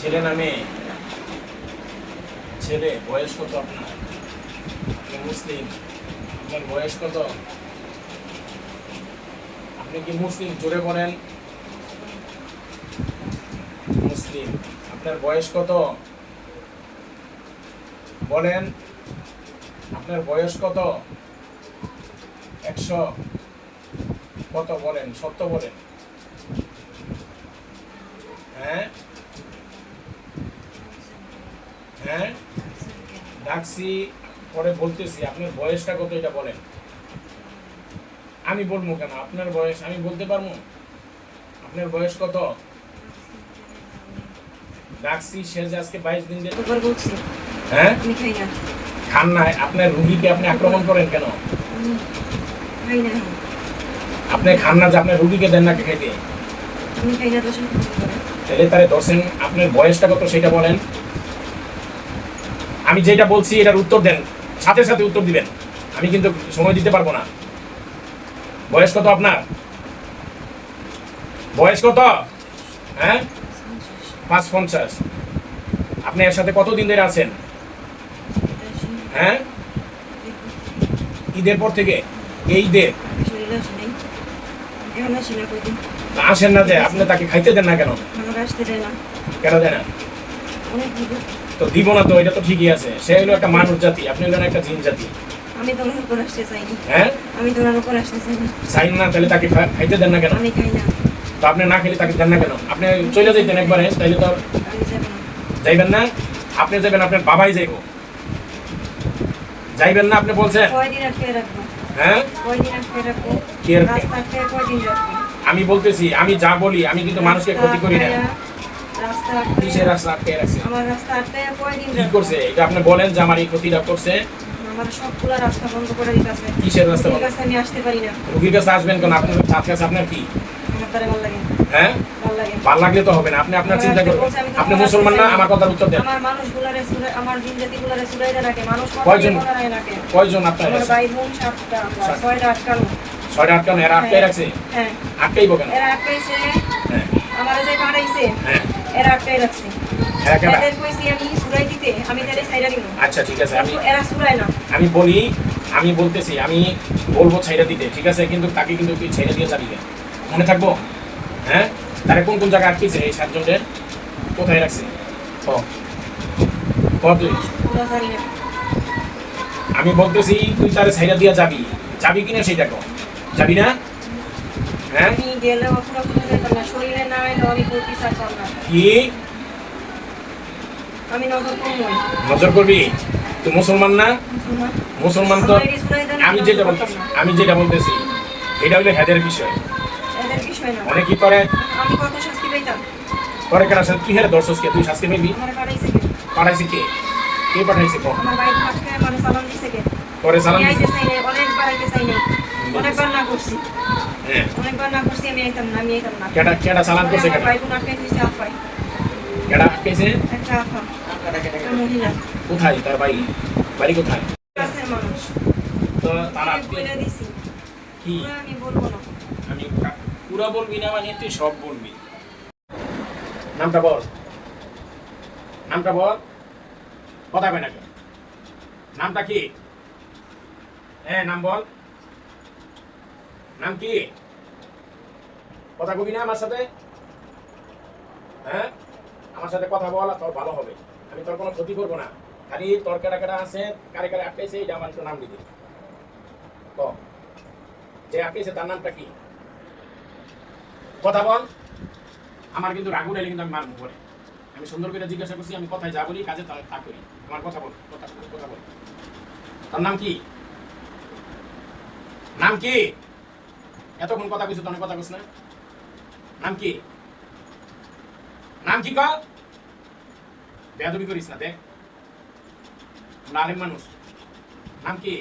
ছেলে না মেয়ে? ছেলে। বয়স কত আপনার? আপনি মুসলিম? আপনার বয়স কত? আপনি কি মুসলিম? জোরে বলেন। মুসলিম। আপনার বয়স কত? বলেন। আপনার বয়স কত? 100? কত বলেন, সত্য বলেন। হ্যাঁ হ্যাঁ, ডাকছি, পরে বলতেছি। আপনার বয়সটা কত এটা বলেন। আমি বলবো কেন? আপনার বয়স আমি বলতে পারবো। আপনার বয়স কত? ডাকছি, সে যে আজকে 22 দিন ধরে। হ্যাঁ, খান না? আপনার রুগীকে আপনি আক্রমণ করেন কেন? আপনি খান না যে আপনার রুগীকে দেন না খাইতে? তাহলে তারে দর্শন। আপনার বয়সটা কত সেটা বলেন। আমি যেটা বলছি এটার উত্তর দেন, সাথে সাথে উত্তর দিবেন। আমি কিন্তু সময় দিতে পারবো না। বয়স কত আপনার? বয়স কত? হ্যাঁ, ৫৫। আপনি এর সাথে কতদিন ধরে আছেন? হ্যাঁ, ঈদের পর থেকে? এই ঈদের আসেন না যে? আপনি তাকে খাইতে দেন না কেন? কেন দেন না? তো দিব না তো, এটা তো ঠিকই আছে। সে হলো একটা মানুষ জাতি, আপনি হলেন একটা জিন জাতি। আমি তো ওনার উপর আসতে চাইনি। হ্যাঁ, আমি তো ওনার উপর আসতে চাইনি। চাইন না? তাহলে তাকে খাইতে দেন না কেন? আমি খাই না। তো আপনি না খেলে তাকে দেন না কেন? আপনি চলে যাইতেন একবারে, তাইলে তো। আমি যাব না। যাইবেন না? আপনি যাবেন, আপনার বাবাই যাইব। যাইবেন না আপনি বলছেন? কয়দিন আটকে রাখবো? হ্যাঁ, কয়দিন আটকে রাখবো? কে রাখবে? রাস্তা আটকে কয়দিন রাখবো? আমি বলতেছি, আমি যা বলি, আমি কিন্তু মানুষকে ক্ষতি করি না। রাস্তা আটকে। কিসের রাস্তা আটকে রাখছে? আমার রাস্তা আটকে কয়দিন কি রাখবো? করছে এটা আপনি বলেন, যে আমার এই ক্ষতিটা করছে। আমার সবগুলা রাস্তা বন্ধ করে দিতেছে। কিসের রাস্তা বন্ধ? ঠিক আছে, আমি আসতে পারি না। রুগীর কাছে আসবেন কেন? আপনার তার কাছে আপনার কি? আমার তারে ভালো লাগে। হ্যাঁ, ভালো লাগে। ভালো লাগলে তো হবে না। আপনি আপনার চিন্তা করবেন। আপনি মুসলমান না? আমার কথার উত্তর দেন। আমার মানুষগুলারে আমার জিনজাতিগুলারে সুরাইদা রাখে। মানুষ কয়জন? রাখে। কয়জন আপনার? আমার ভাই বোন 7টা, 6টা আটকানো। 6টা আটকানো? এরা আটকাই রাখছে? হ্যাঁ। আটকাইব কেন? এরা আটকাইছে। হ্যাঁ আমারে যে পাঠাইছে, হ্যাঁ, এরা আটকাই রাখছে। এরা কেডা? এদের কইছি আমি সুরাই দিতে, আমি তারে ছাইরা দিব। আচ্ছা ঠিক আছে, কিন্তু এরা সুরায় না। আমি বলি, আমি বলতেছি, আমি বলবো ছাইরা দিতে, ঠিক আছে, কিন্তু তাকে কিন্তু তুই ছাইরা দিয়ে যাবি না। মনে থাকবো? হ্যাঁ, তারা কোন কোন জায়গায় আটকেছে? এই 7 জনের কোথায় রাখছে? ও তুই। পুরো জানি না। আমি বলতেছি তুই তারে ছাইরা দিয়ে যাবি, যাবি কিনা সেইটা কর। যাবি না? হ্যাঁ, আমি গেলেও পুরো পুরো যেতাম না। শরীরে না এলেও আমি কোনো বিচার করব না। কি আমি নজর করবই। নজর করবি? তুই মুসলমান না? মুসলমান। মুসলমান তো। আমার এই সুরাইদা না, আমি যেটা বলতেছি এটা হইলো হেদের বিষয়। এদের বিষয় না। অনেক কি করে আমি কত শাস্তি পাইতাম। করে কেন? কি হেরে দর্শককে তুই শাস্তি পাইবি? আমার পাঠাইছে কে? পাঠাইছে কে? কে পাঠাইছে? কো আমার বাইক আটকে মানে চালান দিছে কে? করে সালাম আমি দিছে? আইতে চাই নাই, অনেকবার আইতে চাই নাই। অনেকবার না করছি। হ্যাঁ, অনেকবার না করছি, আমি আইতাম না, আমি আইতাম না। কেডা কেডা চালান করছে? আমার কেডা ভাই বোন আটকে দিছে আফাই। কেডা আটকেছে? একটা আফা। একটা মহিলা। কোথায় তার বাড়ি? বাড়ি কোথায়? কাছের মানুষ। তো তার আমি আত্মীয় বলে দিছি। কি? পুরো আমি বলবো না। আমি পুরা বলবি না মানে তুই সব বলবি। নামটা বল, নামটা বল। কথা কয় না কেন? নামটা কি? হ্যাঁ, নাম বল। নাম কি? কথা কবি না আমার সাথে? হ্যাঁ, আমার সাথে কথা বল, তোর ভালো হবে। আমি তোর কোনো ক্ষতি করবো না। খালি তোর কেডা কেডা আছে, কারে কারে আটকাইছে, এটা আমার একটু নাম দিতে। ক, যে আটকাইছে তার নামটা কি? কথা বল। আমার কিন্তু রাগ উঠাইলে কিন্তু আমি মারবো পরে। আমি সুন্দর করে জিজ্ঞাসা করছি, আমি কথায় যা বলি কাজে তা করি। আমার কথা বল, কথা বল। তার নাম কি? নাম কি? এতক্ষণ কথা কইছিস, তখন কথা কইস না? নাম কি? নাম কি কর? বেয়াদবি করিস না, দেখ আমরা আলেম মানুষ। নাম কি?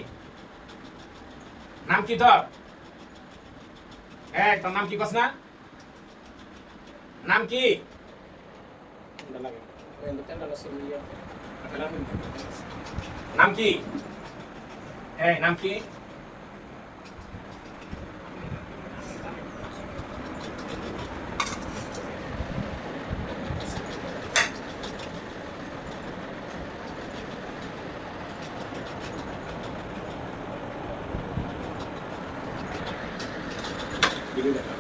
নাম কি তোর? তোর নাম কি কস না? নাম কি? নাম কি? নাম কি? ভিডিও দেখা